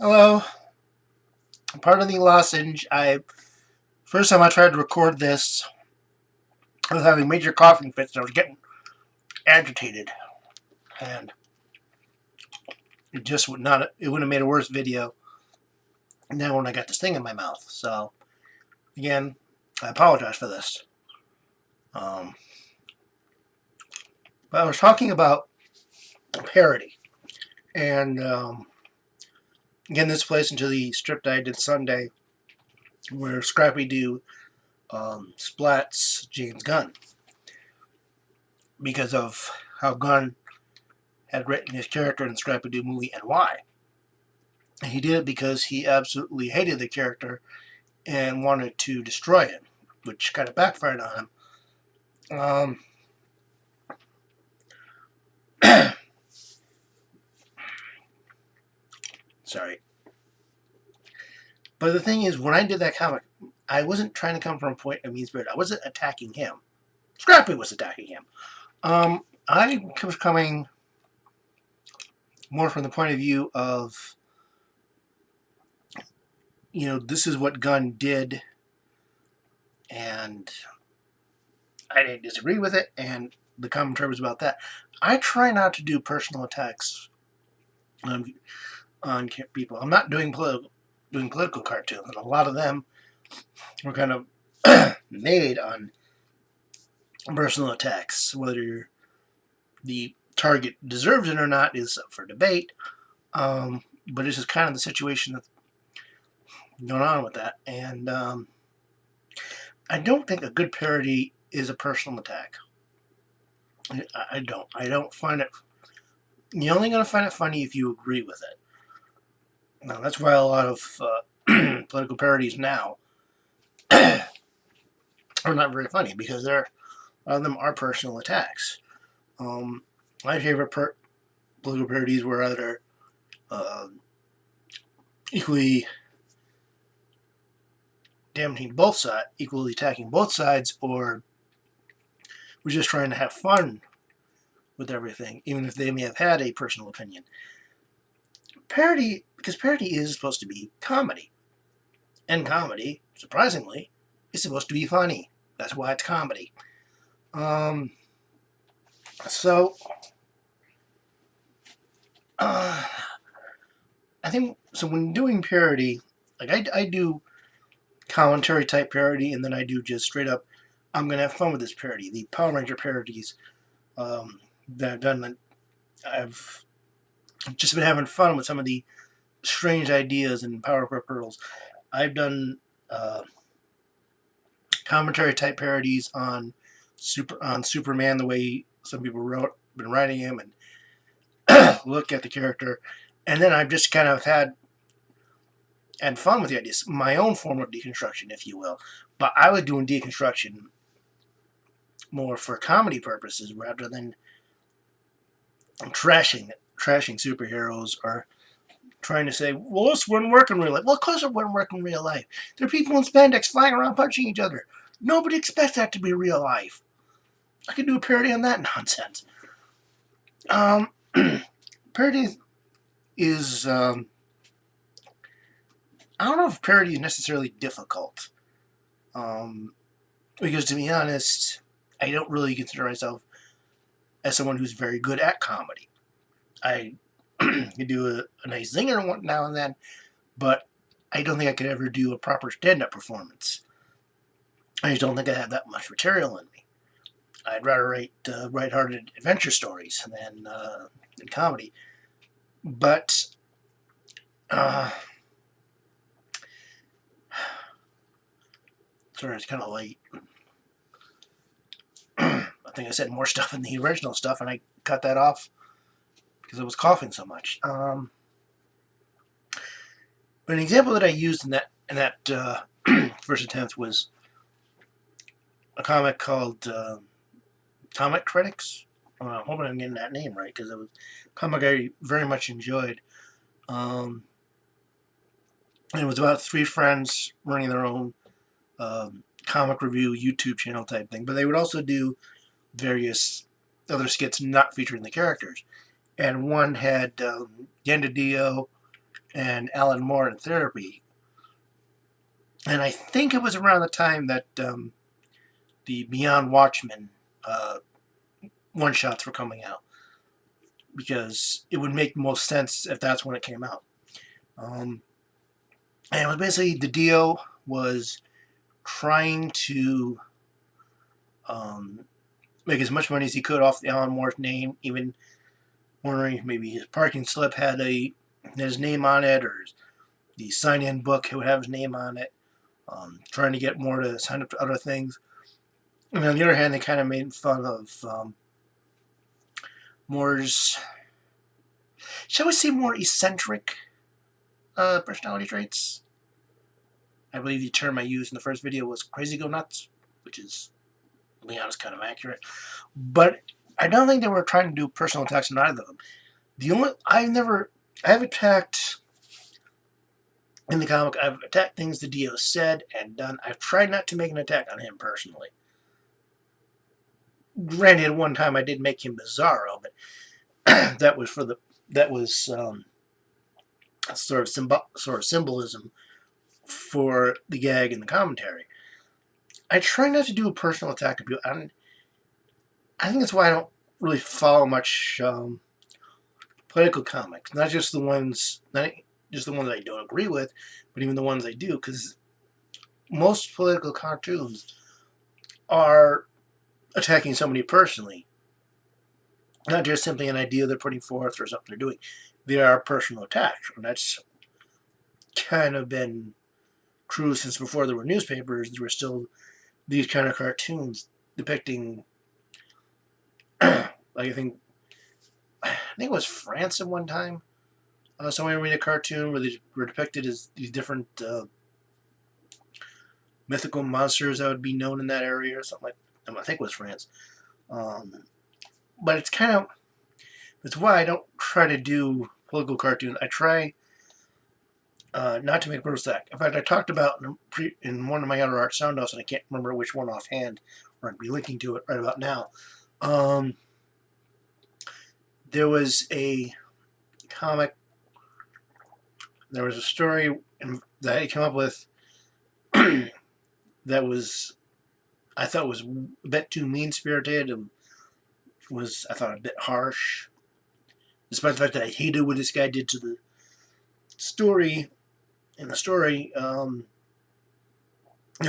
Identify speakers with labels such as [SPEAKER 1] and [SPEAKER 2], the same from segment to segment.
[SPEAKER 1] Hello, part of the lozenge. First time I tried to record this, I was having major coughing fits and I was getting agitated, and it just would not. It would have made a worse video. Now when I got this thing in my mouth, so again, I apologize for this. Um, but I was talking about parody, and again, this plays into the strip that I did Sunday, where Scrappy Doo splats James Gunn because of how Gunn had written his character in the Scrappy Doo movie and why. He did it because he absolutely hated the character and wanted to destroy it, which kind of backfired on him. Sorry. But the thing is, when I did that comic, I wasn't trying to come from a point of mean spirit. I wasn't attacking him. Scrappy was attacking him. I was coming more from the point of view of, this is what Gunn did, and I didn't disagree with it, and the commentary was about that. I try not to do personal attacks on people. I'm not doing political cartoons, and a lot of them were kind of made on personal attacks. Whether the target deserves it or not is up for debate. But this is kind of the situation that's going on with that, and I don't think a good parody is a personal attack. I don't. I don't find it. You're only going to find it funny if you agree with it. Now, that's why a lot of political parodies now are not very funny, because a lot of them are personal attacks. My favorite political parodies were either equally damaging both sides, equally attacking both sides, or was just trying to have fun with everything, even if they may have had a personal opinion. Because parody is supposed to be comedy. And comedy, surprisingly, is supposed to be funny. That's why it's comedy. So, I think, so when doing parody, like I do commentary type parody, and then I do just straight up, I'm going to have fun with this parody. The Power Ranger parodies that I've done, I've just been having fun with some of the strange ideas and Powerpuff Girls. I've done commentary type parodies on Superman, the way some people been writing him, and look at the character, and then I've just kind of had fun with the ideas. My own form of deconstruction, if you will. But I was doing deconstruction more for comedy purposes rather than trashing superheroes, or trying to say, well, this wouldn't work in real life. Well, of course it wouldn't work in real life. There are people in spandex flying around punching each other. Nobody expects that to be real life. I could do a parody on that nonsense. Parody is, I don't know if parody is necessarily difficult. Because to be honest, I don't really consider myself as someone who's very good at comedy. I can do a nice zinger now and then, but I don't think I could ever do a proper stand-up performance. I just don't think I have that much material in me. I'd rather write lighthearted adventure stories than comedy. But sorry, it's kind of late. I think I said more stuff in the original stuff, and I cut that off because I was coughing so much. But an example that I used in that first attempt was a comic called Comic Critics. I'm hoping I'm getting that name right, because it was a comic I very much enjoyed. And it was about three friends running their own comic review YouTube channel type thing, but they would also do various other skits not featuring the characters. And one had Yendidio, and Alan Moore in therapy. And I think it was around the time that the Beyond Watchmen one-shots were coming out, because it would make the most sense if that's when it came out. And it was basically the Dio was trying to make as much money as he could off the Alan Moore's name, even wondering if maybe his parking slip had his name on it, or the sign-in book would have his name on it. Trying to get more to sign up to other things. And on the other hand, they kind of made fun of Moore's, shall we say, more eccentric personality traits. I believe the term I used in the first video was crazy go nuts, which is, to be honest, kind of accurate. But I don't think they were trying to do personal attacks on either of them. I have attacked, in the comic, I've attacked things the Dio said and done. I've tried not to make an attack on him personally. Granted, one time I did make him Bizarro, but that was sort of symbolism for the gag in the commentary. I try not to do a personal attack of people. I think that's why I don't really follow much political comics. Not just the ones I don't agree with, but even the ones I do, because most political cartoons are attacking somebody personally. Not just simply an idea they're putting forth or something they're doing. They are personal attacks. And that's kind of been true since before there were newspapers. There were still these kind of cartoons depicting, like I think it was France at one time. Somebody made a cartoon where they were depicted as these different mythical monsters that would be known in that area or something like that. I think it was France. But it's kind of, that's why I don't try to do political cartoons. I try not to make personal attack. In fact, I talked about in one of my other art Soundoffs, and I can't remember which one offhand, or I'd be linking to it right about now. There was a comic, there was a story that I came up with that was, I thought was a bit too mean-spirited, and was, I thought, a bit harsh, despite the fact that I hated what this guy did to the story. In the story, the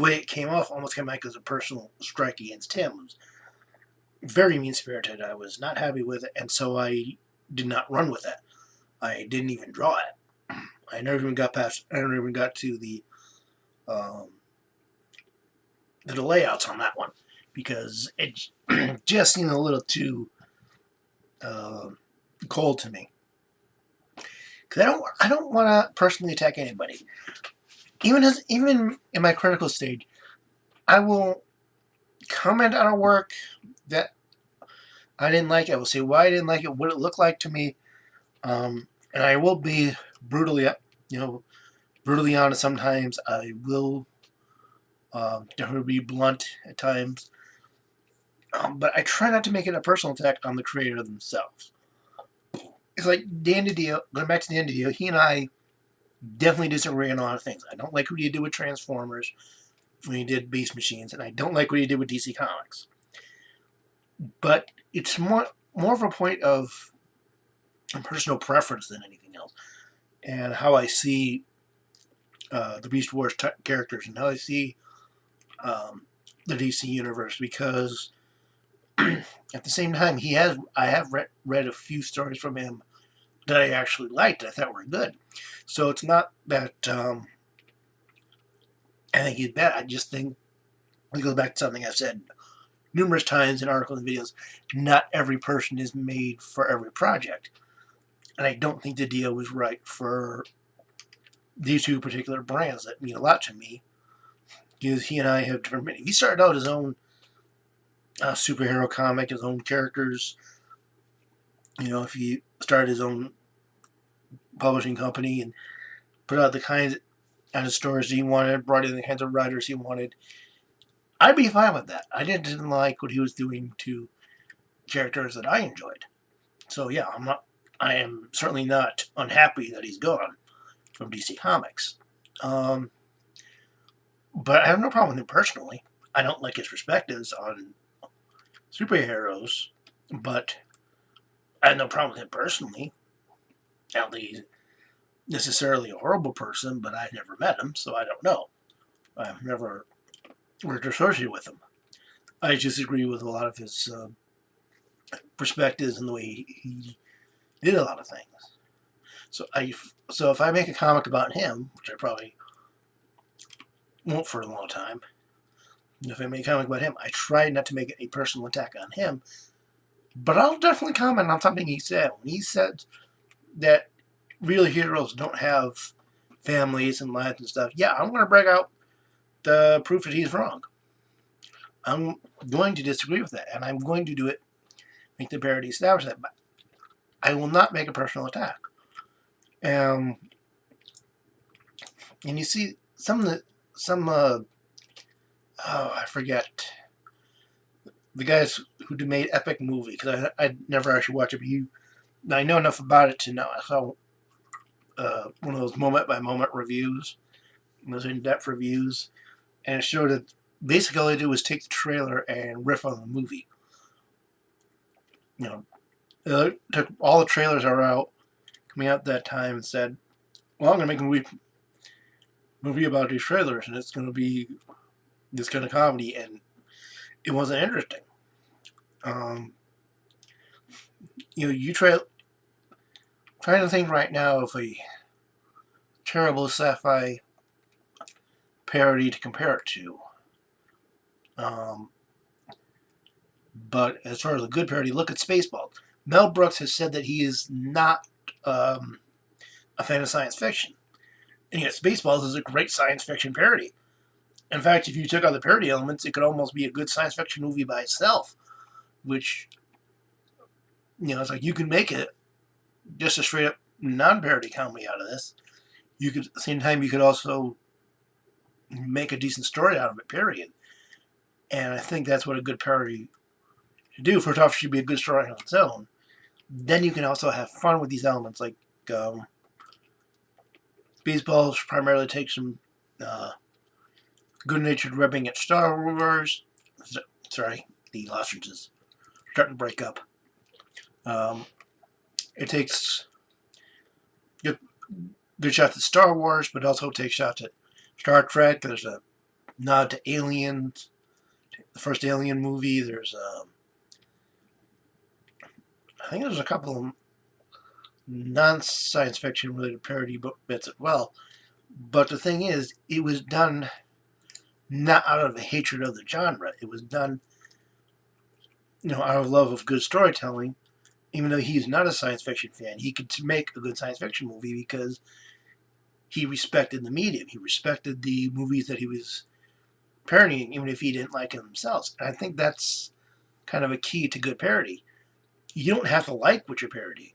[SPEAKER 1] way it came off almost came back as a personal strike against him. It was very mean-spirited. I was not happy with it, and so I did not run with it. I didn't even draw it. I never even got to the layouts on that one, because it just seemed a little too cold to me. Because I don't want to personally attack anybody. Even in my critical stage, I will comment on a work that I didn't like. I will say why I didn't like it, what it looked like to me, and I will be brutally honest sometimes. I will definitely be blunt at times, but I try not to make it a personal attack on the creator themselves. It's like Dan DiDio, going back to Dan DiDio, he and I definitely disagree on a lot of things. I don't like what he did with Transformers when he did Beast Machines, and I don't like what he did with DC Comics. But it's more of a point of personal preference than anything else, and how I see the Beast Wars characters, and how I see the DC universe. Because at the same time, I have read a few stories from him that I actually liked, that I thought were good. So it's not that I think he's bad. I just think it goes back to something I've said numerous times in articles and videos. Not every person is made for every project. And I don't think the deal was right for these two particular brands that mean a lot to me. Because he and I have different... He started out his own superhero comic, his own characters. If he started his own publishing company and put out the kinds of stories he wanted, brought in the kinds of writers he wanted, I'd be fine with that. I didn't like what he was doing to characters that I enjoyed. So yeah, I am certainly not unhappy that he's gone. from DC Comics. But I have no problem with him personally. I don't like his perspectives on superheroes, but I have no problem with him personally. I don't think he's necessarily a horrible person, but I've never met him, so I don't know. I've never worked or associated with him. I just agree with a lot of his perspectives and the way he did a lot of things. So if I make a comic about him, which I probably won't for a long time, if I make a comic about him, I try not to make it a personal attack on him, but I'll definitely comment on something he said. When he said that real heroes don't have families and lives and stuff, yeah, I'm going to break out the proof that he's wrong. I'm going to disagree with that, and I'm going to do it, make the parody establish that, but I will not make a personal attack. And you see I forget the guys who made Epic Movie, because I never actually watched it, but I know enough about it to know. I saw one of those moment by moment reviews, those in depth reviews, and it showed that basically all they did was take the trailer and riff on the movie. Took all the trailers that are out coming out at that time and said, well, I'm going to make a movie about these trailers, and it's going to be this kind of comedy, and it wasn't interesting. You trying to think right now of a terrible sci-fi parody to compare it to. But as far as a good parody, look at Spaceballs. Mel Brooks has said that he is not a fan of science fiction. And yet Spaceballs is a great science fiction parody. In fact, if you took out the parody elements, it could almost be a good science fiction movie by itself. Which, it's like you can make it just a straight up non-parody comedy out of this. You could, at the same time, you could also make a decent story out of it, period. And I think that's what a good parody should do. First off, it should be a good story on its own. Then you can also have fun with these elements, like Spaceballs primarily takes some good-natured ribbing at Star Wars. Sorry, the Lostrich is starting to break up. It takes good shots at Star Wars, but also takes shots at Star Trek. There's a nod to Aliens, the first Alien movie. I think there's a couple of non-science fiction related parody bits as well. But the thing is, it was done not out of a hatred of the genre. It was done, out of love of good storytelling. Even though he's not a science fiction fan, he could make a good science fiction movie because he respected the medium. He respected the movies that he was parodying, even if he didn't like them himself. And I think that's kind of a key to good parody. You don't have to like what you're parodying,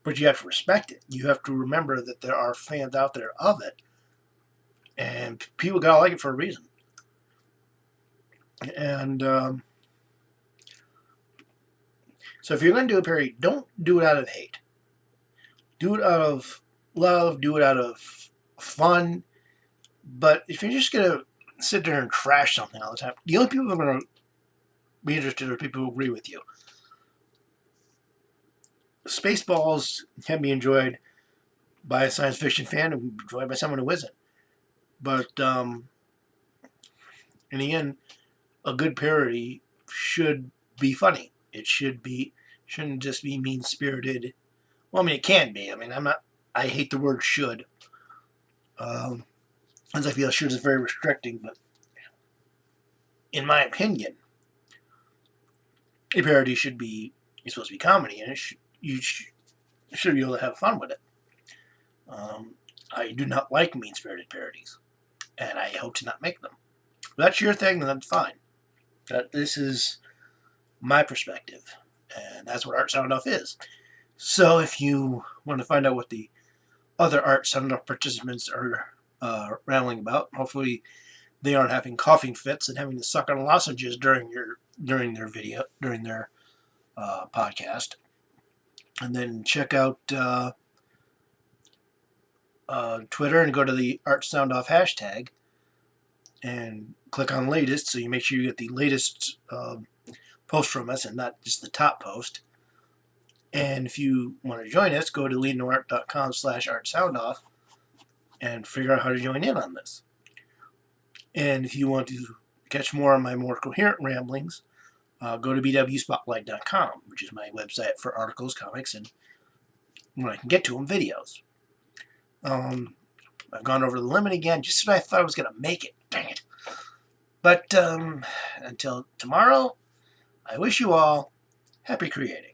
[SPEAKER 1] but you have to respect it. You have to remember that there are fans out there of it, and people gotta like it for a reason. And so if you're going to do a parody, don't do it out of hate. Do it out of love. Do it out of fun. But if you're just going to sit there and trash something all the time, the only people who are going to be interested are people who agree with you. Spaceballs can be enjoyed by a science fiction fan and enjoyed by someone who isn't. But in the end, a good parody should be funny. It shouldn't just be mean-spirited. Well, I mean, it can be. I mean, I hate the word should. As I feel should is very restricting, but in my opinion, a parody should be, it's supposed to be comedy, and you should be able to have fun with it. I do not like mean-spirited parodies, and I hope to not make them. If that's your thing, then that's fine. But this is my perspective, and that's what Art Soundoff is. So if you want to find out what the other Art Soundoff participants are rambling about, hopefully they aren't having coughing fits and having to suck on lozenges during their podcast. And then check out Twitter and go to the Art Soundoff hashtag and click on latest, so you make sure you get the latest post from us and not just the top post. And if you want to join us, go to leadnoart.com/artsoundoff and figure out how to join in on this. And if you want to catch more of my more coherent ramblings, go to bwspotlight.com, which is my website for articles, comics, and when I can get to them, videos. I've gone over the limit again, just when I thought I was going to make it. Dang it. But until tomorrow, I wish you all happy creating.